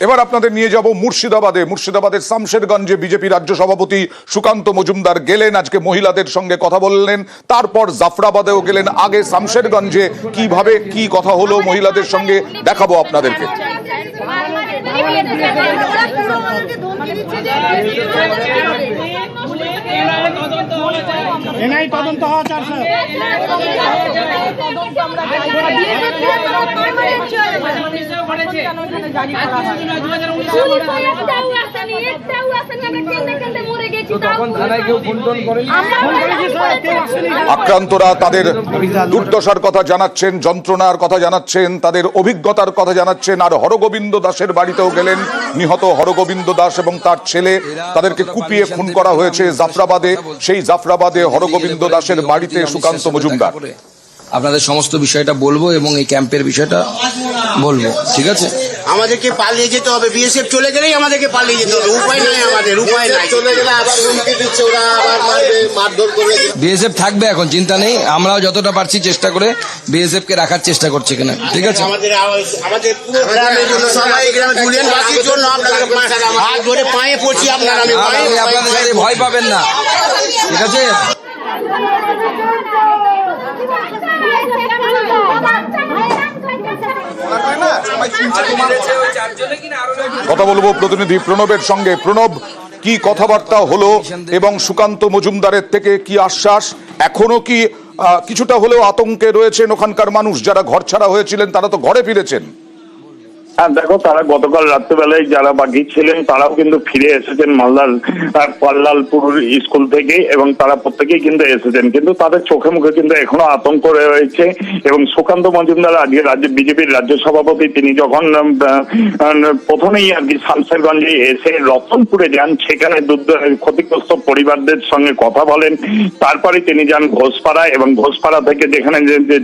এবার আপনাদের নিয়ে যাব মুর্শিদাবাদের শামশেরগঞ্জে বিজেপি রাজ্য সভাপতি সুকান্ত মজুমদার গেলেন, আজকে মহিলাদের সঙ্গে কথা বললেন। তারপর জাফরাবাদেও গেলেন। আগে শামশেরগঞ্জে কিভাবে কি কথা হলো মহিলাদের সঙ্গে দেখাবো আপনাদেরকে। তদন্ত হওয়া আক্রান্তরা তাদের দুর্দশার কথা জানাচ্ছেন, যন্ত্রণার কথা জানাচ্ছেন, তাদের অভিজ্ঞতার কথা জানাচ্ছেন। আর হরগোবিন্দ দাসের বাড়িতেও গেলেন। নিহত হরগোবিন্দ দাস এবং তার ছেলে, তাদেরকে কুপিয়ে খুন করা হয়েছে জাফরাবাদে। সেই জাফরাবাদে হরগোবিন্দ দাসের বাড়িতে সুকান্ত মজুমদার। আপনাদের সমস্ত বিষয়টা বলবো এবং এই ক্যাম্পের বিষয়টা বলবো, ঠিক আছে? আমাদেরকে পালিয়ে যেতে হবে, বিএসএফ চলে গেলেই আমাদেরকে পালিয়ে যেতে হবে, উপায় নাই আমাদের, উপায় নাই। চলে গেলে আবার হুমকি দিচ্ছে, ওরা আবার মারবে, মারধর করবে। বিএসএফ থাকবে, এখন চিন্তা নেই। আমরাও যতটা পারছি চেষ্টা করে বিএসএফ কে রাখার চেষ্টা করছি কিনা, ঠিক আছে? আমাদের পুরো গ্রামের জন্য, সবাই গ্রামে জুলিয়ান বাসির জন্য আপনাদের হাত ধরে পায়ে পড়ছি আপনারা। আমি আপনাদের সাথে ভয় পাবেন না, ঠিক আছে? কথা বলবো প্রতিনিধি প্রণবের সঙ্গে। প্রণব, কি কথাবার্তা হলো এবং সুকান্ত মজুমদারের থেকে কি আশ্বাস? এখনো কি কিছুটা হলেও আতঙ্কে রয়েছেন ওখানকার মানুষ? যারা ঘর ছাড়া হয়েছিলেন তারা তো ঘরে ফিরেছেন। হ্যাঁ দেখো, তারা গতকাল রাত্রেবেলায় যারা বাকি ছিলেন তারাও কিন্তু ফিরে এসেছেন মালদার পাল্লালপুর স্কুল থেকে, এবং তারা প্রত্যেকেই কিন্তু এসেছেন। কিন্তু তাদের চোখে মুখে কিন্তু এখনো আতঙ্ক রয়েছে। এবং সুকান্ত মজুমদার আজকে বিজেপির রাজ্য সভাপতি, তিনি যখন প্রথমেই আর কি শামশেরগঞ্জে এসে রতনপুরে যান, সেখানে ক্ষতিগ্রস্ত পরিবারদের সঙ্গে কথা বলেন। তারপরে তিনি যান ঘোষপাড়া, এবং ঘোষপাড়া থেকে যেখানে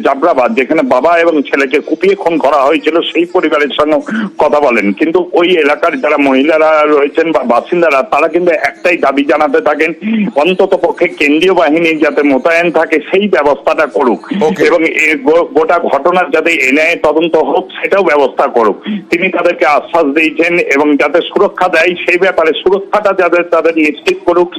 জাফরাবাদ, যেখানে বাবা এবং ছেলেকে কুপিয়ে খুন করা হয়েছিল, সেই পরিবারের সঙ্গে কথা বলেন। কিন্তু ওই এলাকার যারা মহিলারা রয়েছেন বা বাসিন্দারা, তারা কিন্তু একটাই দাবি জানাতে থাকেন, অন্তত পক্ষে কেন্দ্রীয় বাহিনী যাতে মোতায়েন থাকে সেই ব্যবস্থাটা করুক, এবং গোটা ঘটনার যাতে এনআইএ তদন্ত হোক সেটাও ব্যবস্থা করুক। তিনি তাদেরকে আশ্বাস দিয়েছেন, এবং যাতে সুরক্ষা দেয় সেই ব্যাপারে সুরক্ষাটা যাতে তাদের নিশ্চিত করুক,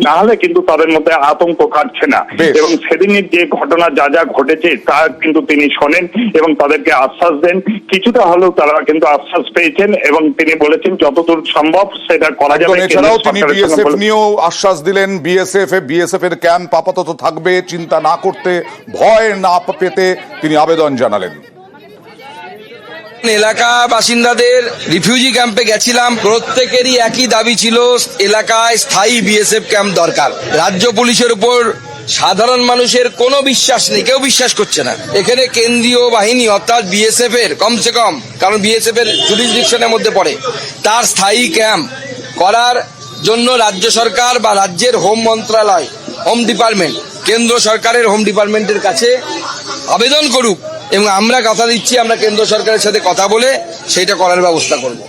না হলে কিন্তু তাদের মধ্যে আতঙ্ক কাটছে না। এবং সেদিনের যে ঘটনা যা যা ঘটেছে তা কিন্তু তিনি শোনেন এবং তাদেরকে আশ্বাস দেন। কিছুটা হলেও তারা কিন্তু আশ্বাস পেয়েছেন, এবং তিনি বলেছেন যতদূর সম্ভব সেটা করা যাবে। এছাড়াও তিনি বিএসএফ নিয়েও আশ্বাস দিলেন। বিএসএফ এর ক্যাম্প আপাতত থাকবে, চিন্তা না করতে, ভয় না পেতে তিনি আবেদন জানালেন। এলাকা বাসিন্দাদের রিফিউজি ক্যাম্পে গেছিলাম, প্রত্যেকেরই একই দাবি ছিল, এলাকায় স্থায়ী বিএসএফ ক্যাম্প দরকার। রাজ্য পুলিশের উপর সাধারণ মানুষের কোনো বিশ্বাস নেই, কেউ বিশ্বাস করছে না। এখানে কেন্দ্রীয় বাহিনী অর্থাৎ বিএসএফ এর কমসে কম, কারণ বিএসএফ এর জুরিসডিকশনের মধ্যে পড়ে, তার স্থায়ী ক্যাম্প করার জন্য রাজ্য সরকার বা রাজ্যের হোম মন্ত্রণালয়, হোম ডিপার্টমেন্ট, কেন্দ্র সরকারের হোম ডিপার্টমেন্টের কাছে আবেদন করুক। এবং আমরা কথা দিচ্ছি, আমরা কেন্দ্র সরকারের সাথে কথা বলে সেইটা করার ব্যবস্থা করব।